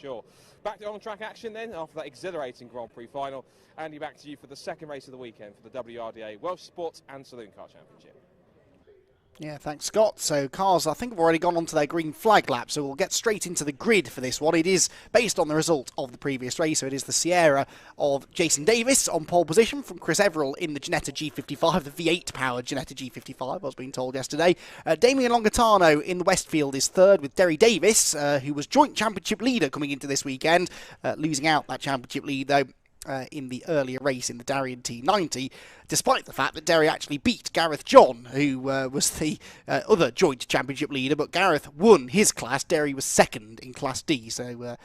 Sure. Back to on-track action then, after that exhilarating Grand Prix final. Andy, back to you for the second race of the weekend for the WRDA Welsh Sports and Saloon Car Championship. Yeah, thanks, Scott. So cars, I think, have already gone onto their green flag lap, so we'll get straight into the grid for this one. It is based on the result of the previous race, so it is the Sierra of Jason Davis on pole position from Chris Everill in the Ginetta G55, the V8-powered Ginetta G55, I was being told yesterday. Damien Longatano in the Westfield is third with Derry Davis, who was joint championship leader coming into this weekend, losing out that championship lead, though, in the earlier race in the Darien T90, despite the fact that Derry actually beat Gareth John, who was the other joint championship leader, but Gareth won his class. Derry was second in Class D, so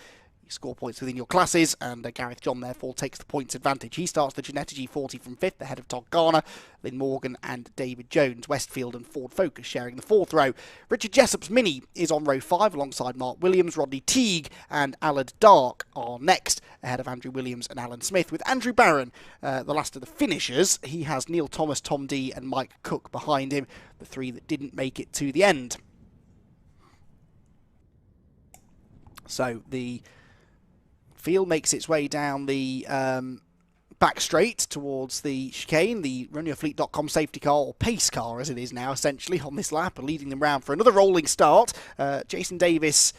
you score points within your classes, and Gareth John therefore takes the points advantage. He starts the Ginetta G40 from 5th, ahead of Todd Garner, Lynn Morgan and David Jones. Westfield and Ford Focus sharing the 4th row. Richard Jessop's Mini is on row 5 alongside Mark Williams. Rodney Teague and Allard Dark are next, ahead of Andrew Williams and Alan Smith, with Andrew Barron the last of the finishers. He has Neil Thomas, Tom D and Mike Cook behind him, the three that didn't make it to the end. So the field makes its way down the back straight towards the chicane. The RunYourFleet.com safety car, or pace car as it is now essentially, on this lap, leading them round for another rolling start. Jason Davis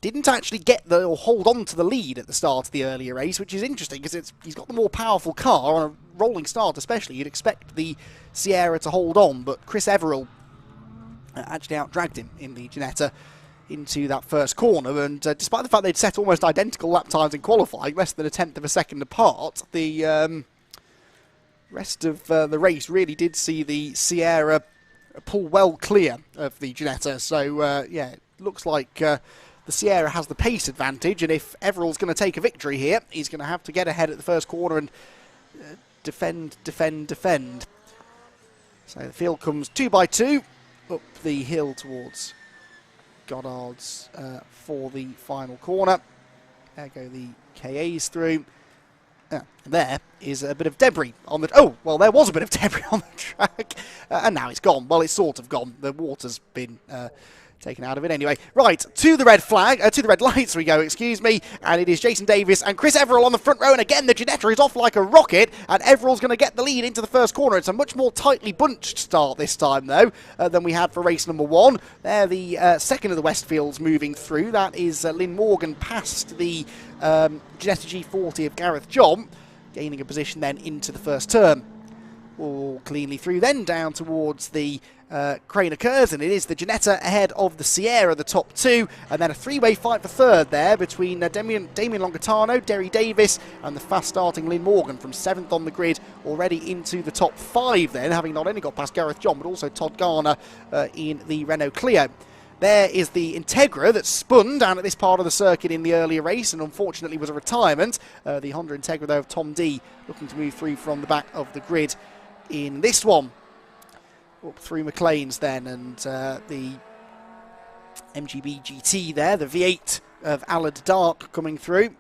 didn't actually get or hold on to the lead at the start of the earlier race, which is interesting because he's got the more powerful car on a rolling start especially. You'd expect the Sierra to hold on, but Chris Everill actually outdragged him in the Ginetta into that first corner, and despite the fact they'd set almost identical lap times in qualifying, less than a tenth of a second apart, the rest of the race really did see the Sierra pull well clear of the Ginetta. So yeah, it looks like the Sierra has the pace advantage, and if Everill's going to take a victory here, he's going to have to get ahead at the first corner and defend. So the field comes 2 by 2 up the hill towards Goddard's for the final corner. There go the KAs through. There is a bit of debris on the... Oh, well, there was a bit of debris on the track, and now it's gone. Well, it's sort of gone. The water's been taken out of it anyway. Right, to the red flag, to the red lights we go, excuse me, and it is Jason Davis and Chris Everill on the front row, and again the Ginetta is off like a rocket, and Everill's going to get the lead into the first corner. It's a much more tightly bunched start this time, though, than we had for race number 1. There, the second of the Westfields moving through. That is Lynn Morgan past the Ginetta G40 of Gareth John, gaining a position then into the first turn. All cleanly through then down towards the Craner Curves, and it is the Ginetta ahead of the Sierra, the top two, and then a three-way fight for third there between Damien Longatano, Derry Davis and the fast-starting Lynn Morgan from 7th on the grid, already into the top 5 then, having not only got past Gareth John but also Todd Garner in the Renault Clio. There is the Integra that spun down at this part of the circuit in the earlier race and unfortunately was a retirement. The Honda Integra, though, of Tom D, looking to move through from the back of the grid in this one. Up through McLean's then, and the MGB GT there, the V8 of Allard Dark coming through.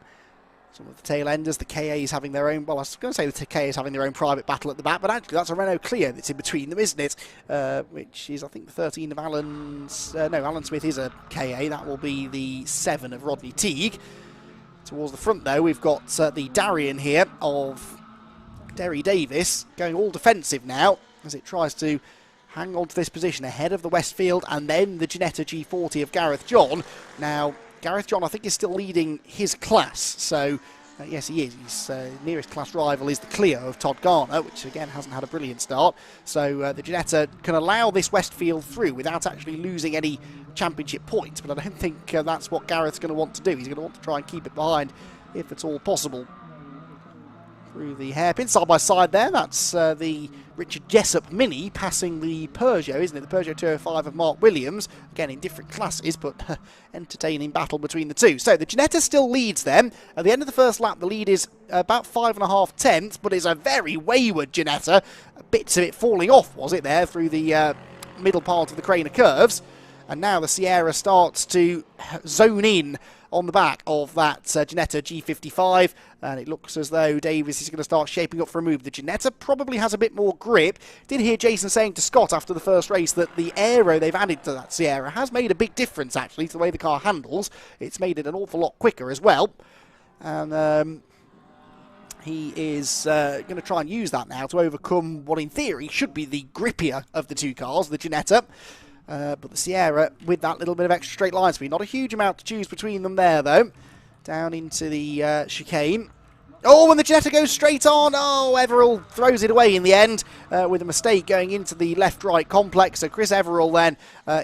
Some of the tail enders, the KAs having their own, well, I was going to say the KAs having their own private battle at the back, but actually that's a Renault Clio that's in between them, isn't it? Which is, I think, the 13 of Alan's, no, Alan Smith is a KA, that will be the 7 of Rodney Teague. Towards the front, though, we've got the Darien here of Derry Davis, going all defensive now, as it tries to hang on to this position ahead of the Westfield and then the Ginetta G40 of Gareth John. Now, Gareth John, I think, is still leading his class, so yes, he is. His nearest class rival is the Clio of Todd Garner, which again hasn't had a brilliant start. So the Ginetta can allow this Westfield through without actually losing any championship points, but I don't think that's what Gareth's going to want to do. He's going to want to try and keep it behind if at all possible. Through the hairpin, side by side there, that's the Richard Jessop Mini passing the Peugeot, isn't it? The Peugeot 205 of Mark Williams, again in different classes, but entertaining battle between the two. So the Ginetta still leads them. At the end of the first lap, the lead is about 5.5 tenths, but it's a very wayward Ginetta. Bits of it falling off, was it, there through the middle part of the Craner Curves. And now the Sierra starts to zone in on the back of that Ginetta G55, and it looks as though Davis is going to start shaping up for a move. The Ginetta probably has a bit more grip. Did hear Jason saying to Scott after the first race that the aero they've added to that Sierra has made a big difference, actually, to the way the car handles. It's made it an awful lot quicker as well. And he is going to try and use that now to overcome what in theory should be the grippier of the two cars, the Ginetta. But the Sierra with that little bit of extra straight line speed. Not a huge amount to choose between them there, though. Down into the chicane. Oh, and the Ginetta goes straight on. Oh, Everall throws it away in the end with a mistake going into the left-right complex. So Chris Everall then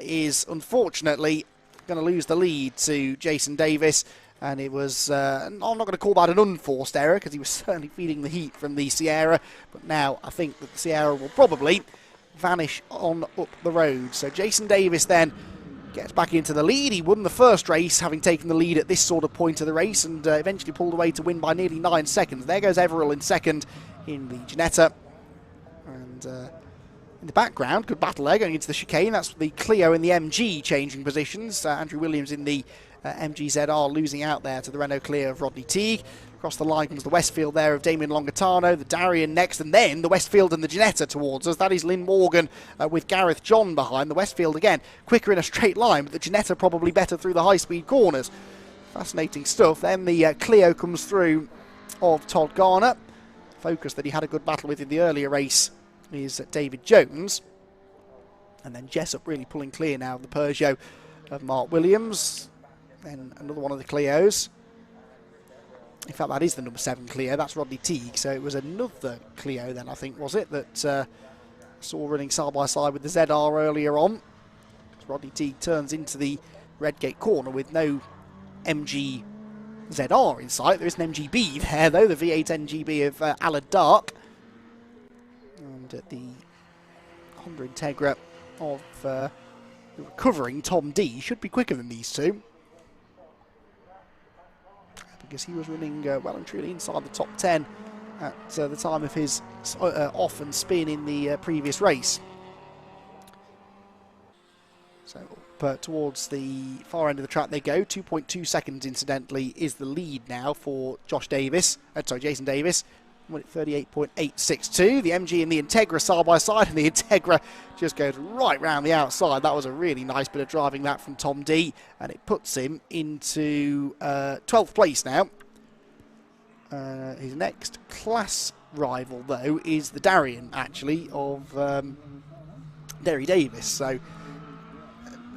is unfortunately going to lose the lead to Jason Davis. And it was, I'm not going to call that an unforced error because he was certainly feeding the heat from the Sierra. But now I think that the Sierra will probably vanish on up the road. So Jason Davis then gets back into the lead. He won the first race, having taken the lead at this sort of point of the race, and eventually pulled away to win by nearly 9 seconds. There goes Everall in second in the Ginetta. And in the background, good battle there going into the chicane. That's the Clio and the MG changing positions. Andrew Williams in the MG ZR losing out there to the Renault Clio of Rodney Teague. Across the line comes the Westfield there of Damien Longatano, the Darien next, and then the Westfield and the Ginetta towards us. That is Lynn Morgan with Gareth John behind. The Westfield again quicker in a straight line, but the Ginetta probably better through the high-speed corners. Fascinating stuff. Then the Clio comes through of Todd Garner. Focus that he had a good battle with in the earlier race is David Jones. And then Jessup really pulling clear now of the Peugeot of Mark Williams. Then another one of the Clios. In fact, that is the number 7 Clio. That's Rodney Teague. So it was another Clio then, I think, was it, that saw running side by side with the ZR earlier on. Rodney Teague turns into the Redgate corner with no MG ZR in sight. There is an MGB there, though, the V8 NGB of Alad Dark. And the Honda Integra of the recovering Tom D should be quicker than these two, because he was running well and truly inside the top 10 at the time of his off and spin in the previous race. So towards the far end of the track they go. 2.2 seconds, incidentally, is the lead now for Jason Davis. 38.862. The MG and the Integra side by side, and the Integra just goes right round the outside. That was a really nice bit of driving that from Tom D, and it puts him into 12th place now. His next class rival, though, is the Darien, actually, of Derry Davis. So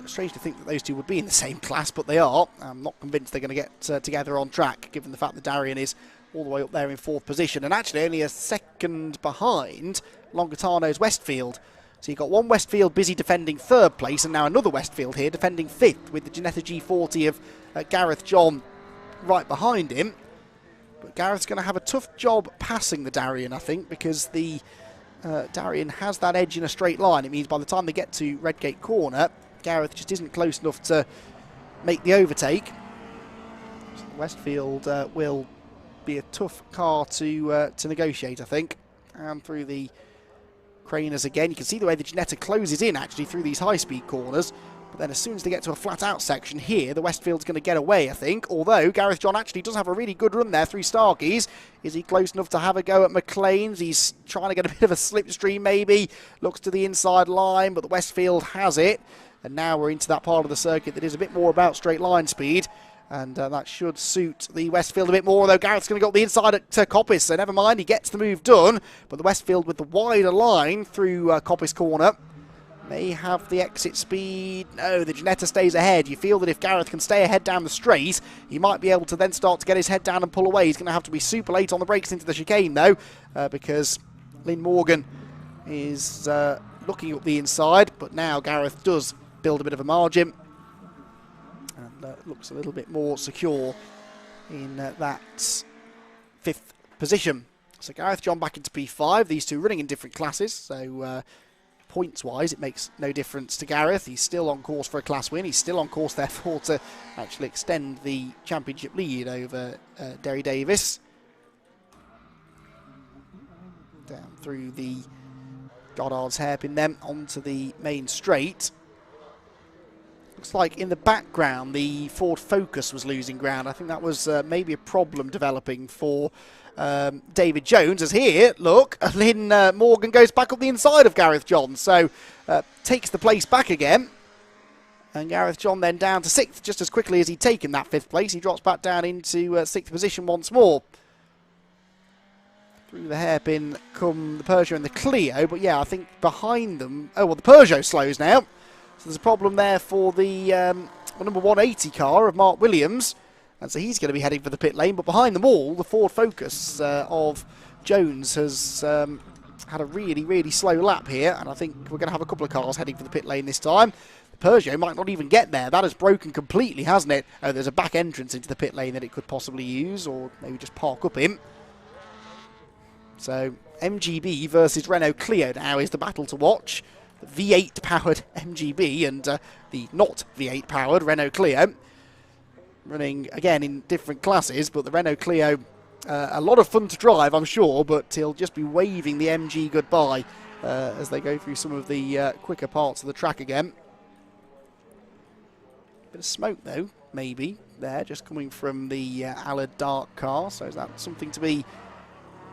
strange to think that those two would be in the same class, but they are. I'm not convinced they're going to get together on track, given the fact that Darien is all the way up there in 4th position, and actually only a second behind Longatano's Westfield. So you've got one Westfield busy defending 3rd place, and now another Westfield here defending 5th, with the Ginetta G40 of Gareth John right behind him. But Gareth's going to have a tough job passing the Darien, I think, because the Darien has that edge in a straight line. It means by the time they get to Redgate Corner, Gareth just isn't close enough to make the overtake. So Westfield will be a tough car to negotiate, I think. And through the Craners again, you can see the way the Ginetta closes in actually through these high-speed corners. But then as soon as they get to a flat-out section here, the Westfield's going to get away, I think. Although Gareth John actually does have a really good run there through Starkeys. Is he close enough to have a go at McLean's? He's trying to get a bit of a slipstream maybe. Looks to the inside line, but the Westfield has it. And now we're into that part of the circuit that is a bit more about straight line speed. And that should suit the Westfield a bit more, although Garrett's going to go up the inside at Coppice, so never mind, he gets the move done. But the Westfield with the wider line through Coppice corner may have the exit speed. No, the Ginetta stays ahead. You feel that if Gareth can stay ahead down the straight, he might be able to then start to get his head down and pull away. He's going to have to be super late on the brakes into the chicane, though, because Lynn Morgan is looking up the inside. But now Gareth does build a bit of a margin, and looks a little bit more secure in that 5th position. So Gareth John back into P5. These two running in different classes, so points-wise it makes no difference to Gareth. He's still on course for a class win. He's still on course, therefore, to actually extend the championship lead over Derry Davis. Down through the Goddard's hairpin then onto the main straight. Looks like in the background the Ford Focus was losing ground. I think that was maybe a problem developing for David Jones, as here, look, Lynn Morgan goes back up the inside of Gareth John, so takes the place back again. And Gareth John then down to 6th, just as quickly as he'd taken that 5th place. He drops back down into 6th position once more. Through the hairpin come the Peugeot and the Clio, but yeah, I think behind them... Oh, well, the Peugeot slows now. So there's a problem there for the number 180 car of Mark Williams. And so he's going to be heading for the pit lane. But behind them all, the Ford Focus of Jones has had a really, really slow lap here. And I think we're going to have a couple of cars heading for the pit lane this time. The Peugeot might not even get there. That has broken completely, hasn't it? Oh, there's a back entrance into the pit lane that it could possibly use, or maybe just park up in. So MGB versus Renault Clio now is the battle to watch. The V8 powered MGB and the not V8 powered Renault Clio running again in different classes, but the Renault Clio a lot of fun to drive, I'm sure, but he'll just be waving the MG goodbye as they go through some of the quicker parts of the track again. Bit of smoke though, maybe there, just coming from the Allard Dark car, so is that something to be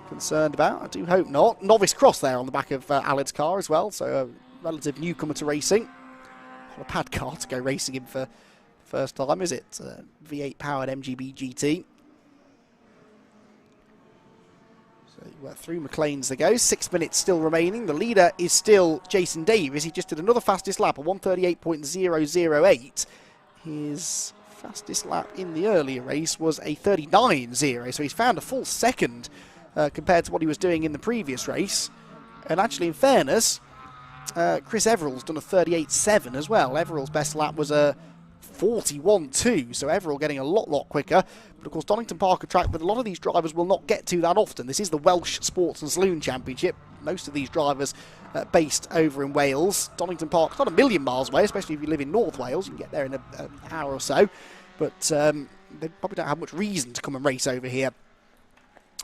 concerned about? I do hope not. Novice Cross there on the back of Allard's car as well, so a relative newcomer to racing. Not a bad car to go racing in for first time, is it? V8 powered MGB GT. So we're through McLean's to go. 6 minutes still remaining. The leader is still Jason Davis. He just did another fastest lap, a 1:38.008. His fastest lap in the earlier race was a 39.0, so he's found a full second compared to what he was doing in the previous race. And actually, in fairness, Chris Everall's done a 38.7 as well. Everall's best lap was a 41.2, so Everall getting a lot quicker. But of course, Donington Park, a track that a lot of these drivers will not get to that often. This is the Welsh Sports and Saloon Championship. Most of these drivers based over in Wales. Donington Park, not a million miles away, especially if you live in North Wales. You can get there in an hour or so. But they probably don't have much reason to come and race over here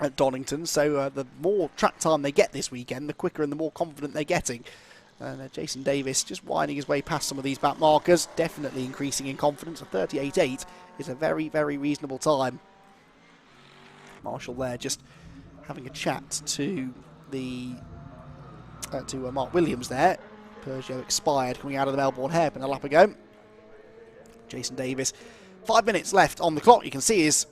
at Donington. So the more track time they get this weekend, the quicker and the more confident they're getting. And Jason Davis just winding his way past some of these back markers, definitely increasing in confidence. A 38.8 is a very, very reasonable time. Marshall there just having a chat to the Mark Williams there. Peugeot expired coming out of the Melbourne hairpin a lap ago. Jason Davis, 5 minutes left on the clock. You can see his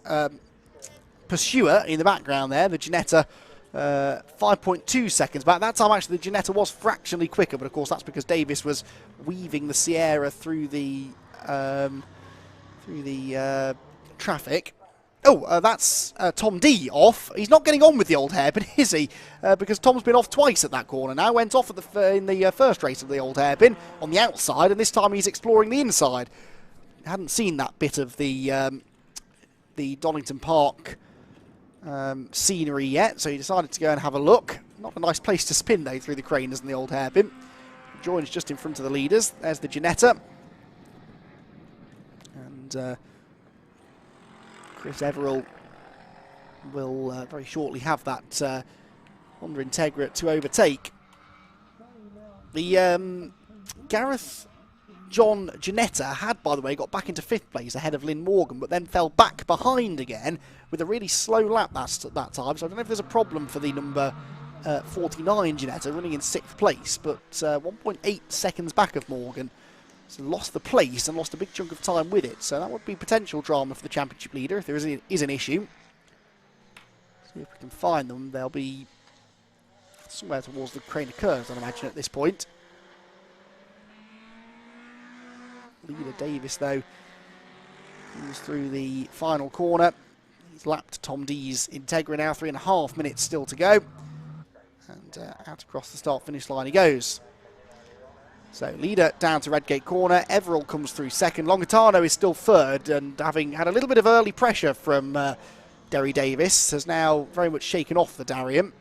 pursuer in the background there, the Ginetta. 5.2 seconds back. That time actually the Ginetta was fractionally quicker, but of course that's because Davis was weaving the Sierra through the traffic. Oh, that's Tom D off. He's not getting on with the old hairpin, is he? Because Tom's been off twice at that corner now. Went off at in the first race of the old hairpin on the outside, and this time he's exploring the inside. Hadn't seen that bit of the Donington Park scenery yet, so he decided to go and have a look. Not a nice place to spin though through the craners and the old hairpin. Joins just in front of the leaders. There's the Ginetta. And Chris Everall will very shortly have that Honda Integra to overtake. The Gareth John Ginetta had, by the way, got back into 5th place ahead of Lynn Morgan, but then fell back behind again with a really slow lap that time. So I don't know if there's a problem for the number 49 Ginetta running in 6th place, but 1.8 seconds back of Morgan. So lost the place and lost a big chunk of time with it. So that would be potential drama for the championship leader if there is an issue. See if we can find them. They'll be somewhere towards the Craner curves, I'd imagine, at this point. Leader Davis, though, moves through the final corner. He's lapped Tom D's Integra now, 3.5 minutes still to go. And out across the start-finish line he goes. So leader down to Redgate corner. Everall comes through second. Longitano is still third, and having had a little bit of early pressure from Derry Davis, has now very much shaken off the Darien.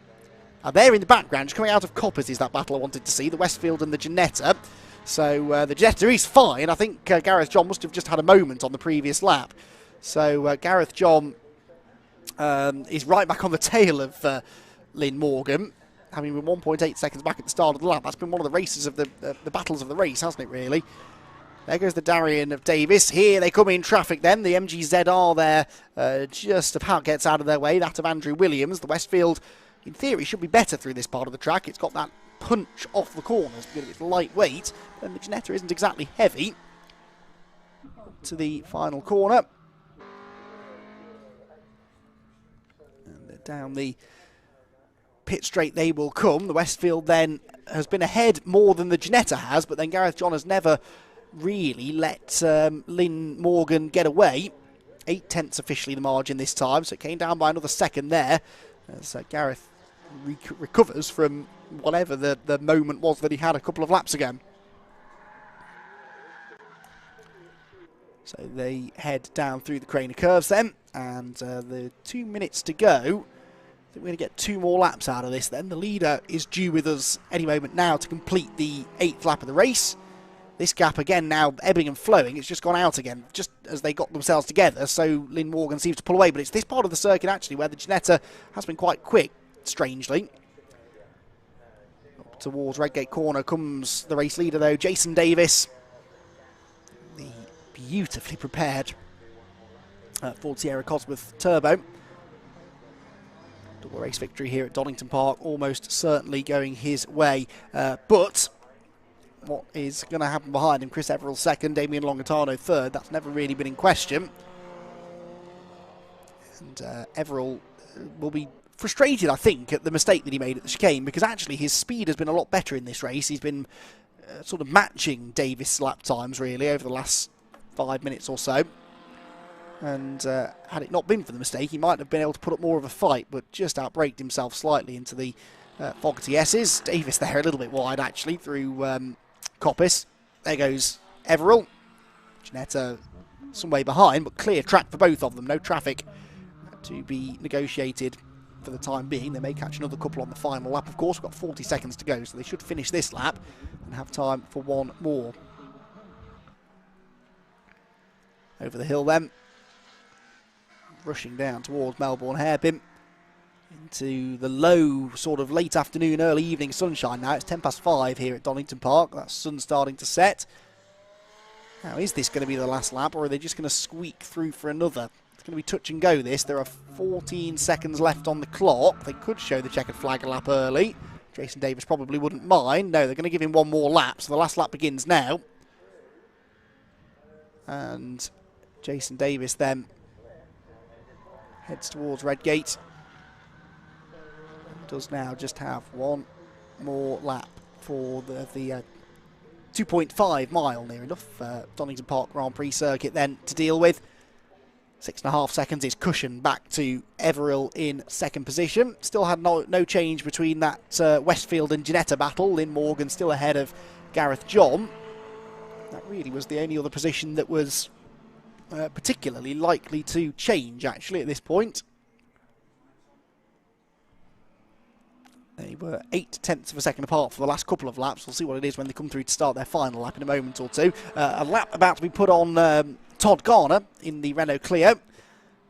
There in the background, just coming out of Coppers, is that battle I wanted to see, the Westfield and the Ginetta. So the Ginetta is fine. I think Gareth John must have just had a moment on the previous lap. So Gareth John is right back on the tail of Lynn Morgan, having been 1.8 seconds back at the start of the lap. That's been one of the races of the battles of the race, hasn't it, really? There goes the Darien of Davis. Here they come in traffic then. The MGZR there just about gets out of their way. That of Andrew Williams. The Westfield, in theory, should be better through this part of the track. It's got that punch off the corners because it's lightweight. And the Ginetta isn't exactly heavy. To the final corner. And down the pit straight they will come. The Westfield then has been ahead more than the Ginetta has, but then Gareth John has never really let Lynn Morgan get away. 8/10 officially the margin this time, so it came down by another second there. So Gareth recovers from whatever the moment was that he had a couple of laps ago. So they head down through the Craner curves then, and the 2 minutes to go. We're going to get 2 more laps out of this then. The leader is due with us any moment now to complete the 8th lap of the race. This gap again now ebbing and flowing. It's just gone out again just as they got themselves together, so Lynn Morgan seems to pull away, but it's this part of the circuit actually where the Ginetta has been quite quick, strangely. Up towards Redgate Corner comes the race leader though, Jason Davis. The beautifully prepared Ford Sierra Cosworth Turbo. Double race victory here at Donington Park, almost certainly going his way. But what is going to happen behind him? Chris Everell second, Damien Longatano third. That's never really been in question. And Everell will be frustrated, I think, at the mistake that he made at the chicane, because actually his speed has been a lot better in this race. He's been sort of matching Davis' lap times, really, over the last 5 minutes or so. And had it not been for the mistake, he might have been able to put up more of a fight, but just outbraked himself slightly into the Fogarty S's. Davis there a little bit wide, actually, through Coppice. There goes Everell. Ginetta some way behind, but clear track for both of them. No traffic to be negotiated for the time being. They may catch another couple on the final lap, of course. We've got 40 seconds to go, so they should finish this lap and have time for one more. Over the hill then. Rushing down towards Melbourne Hairpin into the low sort of late afternoon, early evening sunshine now. It's 5:10 here at Donington Park. That sun starting to set. Now, is this going to be the last lap, or are they just going to squeak through for another? It's going to be touch and go this. There are 14 seconds left on the clock. They could show the checkered flag a lap early. Jason Davis probably wouldn't mind. No, they're going to give him one more lap, so the last lap begins now. And Jason Davis then heads towards Redgate. Does now just have one more lap for the 2.5 mile, near enough, Donington Park Grand Prix circuit then to deal with. 6.5 seconds is cushioned back to Everell in second position. Still had no change between that Westfield and Ginetta battle. Lynn Morgan still ahead of Gareth John. That really was the only other position that was particularly likely to change, actually, at this point. They were 8/10 of a second apart for the last couple of laps. We'll see what it is when they come through to start their final lap in a moment or two. A lap about to be put on Todd Garner in the Renault Clio.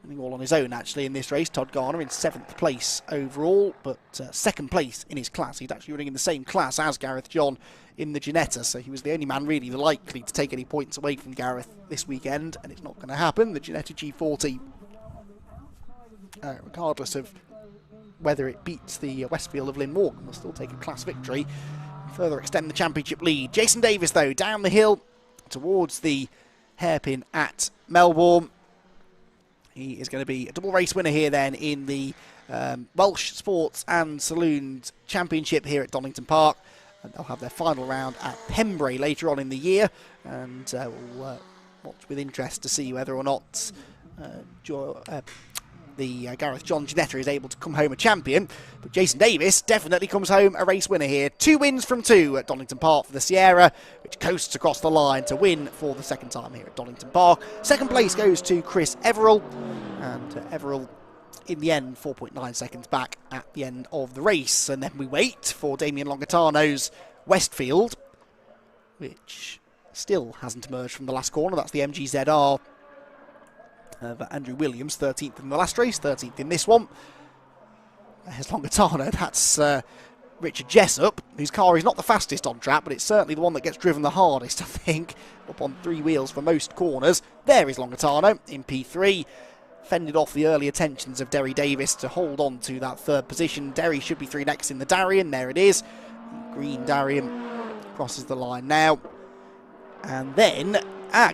Running all on his own, actually, in this race. Todd Garner in 7th place overall, but 2nd place in his class. He's actually running in the same class as Gareth John in the Ginetta, so he was the only man really likely to take any points away from Gareth this weekend, and it's not going to happen. The Ginetta G40, regardless of whether it beats the Westfield of Lynn Morgan, will still take a class victory and further extend the championship lead. Jason Davis, though, down the hill towards the hairpin at Melbourne. He is going to be a double race winner here then in the Welsh Sports and Saloons Championship here at Donington Park. And they'll have their final round at Pembrey later on in the year. And we'll watch with interest to see whether or not the Gareth John Ginetta is able to come home a champion. But Jason Davis definitely comes home a race winner here. 2 wins from 2 at Donington Park for the Sierra, which coasts across the line to win for the 2nd time here at Donington Park. 2nd place goes to Chris Everell, and Everell in the end 4.9 seconds back at the end of the race. And then we wait for Damien Longatano's Westfield, which still hasn't emerged from the last corner. That's the MGZR of Andrew Williams, 13th in the last race, 13th in this one. There's Longatano. That's Richard Jessup, whose car is not the fastest on track, but it's certainly the one that gets driven the hardest, I think, up on 3 wheels for most corners. There is Longatano in P3. Fended off the early attentions of Derry Davis to hold on to that 3rd position. Derry should be 3 next in the Darien. There it is. Green Darien crosses the line now. And then,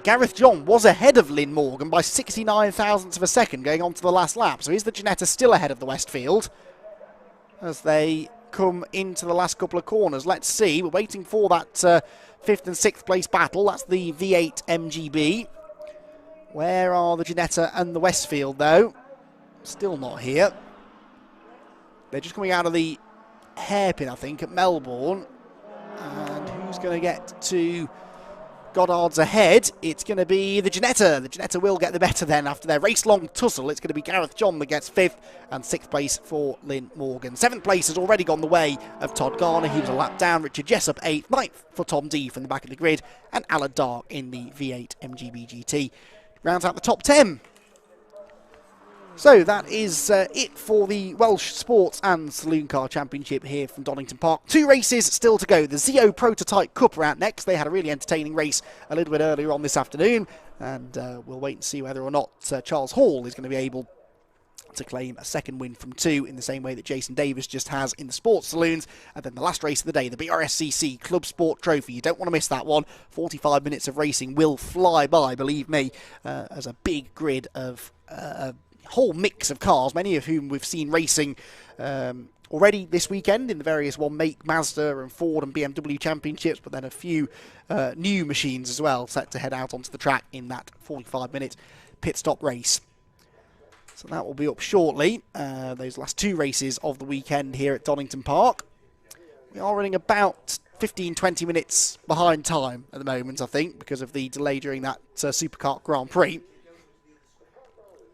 Gareth John was ahead of Lynn Morgan by 69 thousandths of a second going on to the last lap. So is the Ginetta still ahead of the Westfield as they come into the last couple of corners? Let's see. We're waiting for that 5th and 6th place battle. That's the V8 MGB. Where are the Ginetta and the Westfield, though? Still not here. They're just coming out of the hairpin, I think, at Melbourne. And who's going to get to Goddard's ahead? It's going to be the Ginetta. The Ginetta will get the better then after their race-long tussle. It's going to be Gareth John that gets 5th and 6th place for Lynn Morgan. 7th place has already gone the way of Todd Garner. He was a lap down. Richard Jessup 8th. 9th for Tom D from the back of the grid. And Alan Dark in the V8 MGB GT. Rounds out the top 10. So that is it for the Welsh Sports and Saloon Car Championship here from Donington Park. 2 races still to go. The Zio Prototype Cup are out next. They had a really entertaining race a little bit earlier on this afternoon. And we'll wait and see whether or not Charles Hall is going to be able to claim a 2nd win from 2 in the same way that Jason Davis just has in the sports saloons. And then the last race of the day, the WRSSCC Club Sport Trophy. You don't want to miss that one. 45 minutes of racing will fly by, believe me, as a big grid of a whole mix of cars, many of whom we've seen racing already this weekend in the various one-make Mazda and Ford and BMW championships, but then a few new machines as well set to head out onto the track in that 45-minute pit stop race. So that will be up shortly. Those last 2 races of the weekend here at Donington Park. We are running about 15-20 minutes behind time at the moment, I think, because of the delay during that Superkart Grand Prix.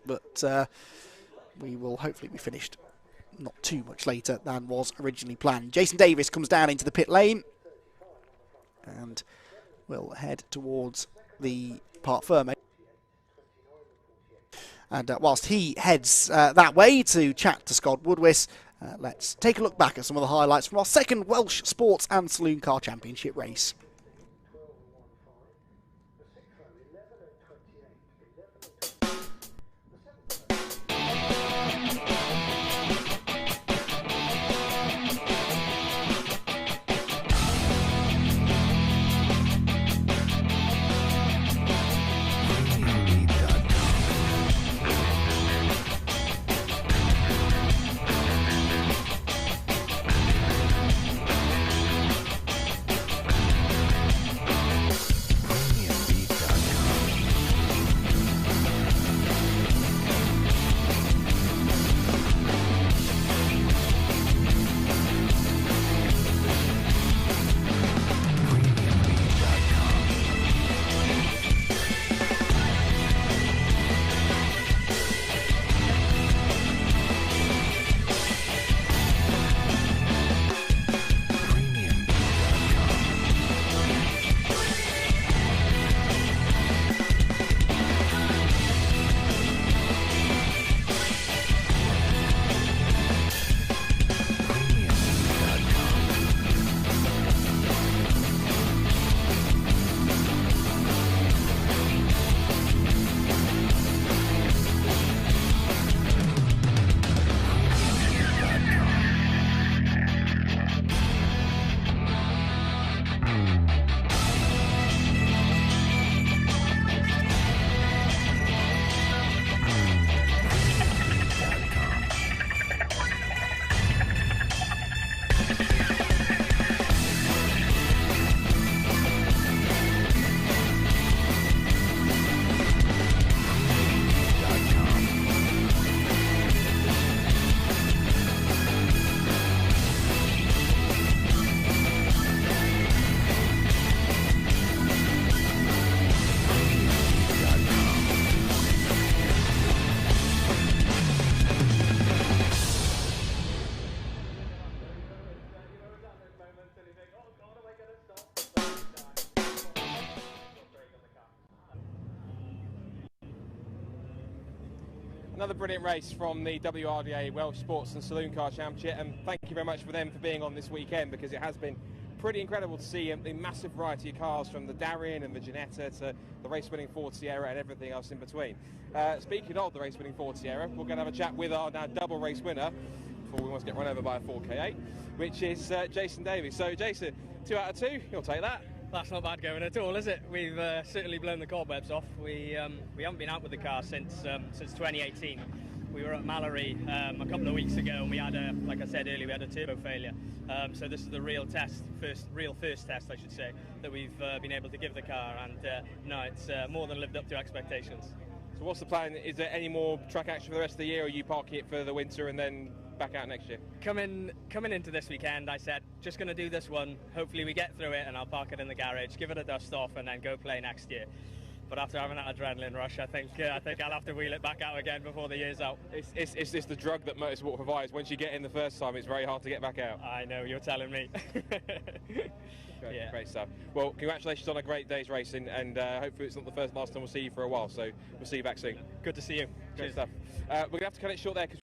But we will hopefully be finished not too much later than was originally planned. Jason Davis comes down into the pit lane and will head towards the Parc Ferme. And whilst he heads that way to chat to Scott Woodwiss, let's take a look back at some of the highlights from our 2nd Welsh Sports and Saloon Car Championship race. Another brilliant race from the WRDA Welsh Sports and Saloon Car Championship, and thank you very much for them for being on this weekend, because it has been pretty incredible to see the massive variety of cars, from the Darien and the Ginetta to the race-winning Ford Sierra and everything else in between. Speaking of the race-winning Ford Sierra, we're going to have a chat with our now double race winner before we almost get run over by a 4K8, which is Jason Davies. So Jason, 2 out of 2, you'll take that. That's not bad going at all, is it? We've certainly blown the cobwebs off. We haven't been out with the car since 2018. We were at Mallory a couple of weeks ago, and we had like I said earlier, we had a turbo failure. So this is the real test, first test, I should say, that we've been able to give the car, and no, it's more than lived up to expectations. So what's the plan? Is there any more track action for the rest of the year, or are you parking it for the winter and then back out next year? Coming into this weekend, I said, just going to do this one. Hopefully we get through it, and I'll park it in the garage, give it a dust off, and then go play next year. But after having that adrenaline rush, I think I'll have to wheel it back out again before the year's out. It's the drug that motorsport provides. Once you get in the first time, it's very hard to get back out. I know, you're telling me. Okay, yeah. Great stuff. Well, congratulations on a great day's racing, and hopefully it's not the last time we'll see you for a while, so we'll see you back soon. Good to see you. Great stuff. We're going to have to cut it short there, because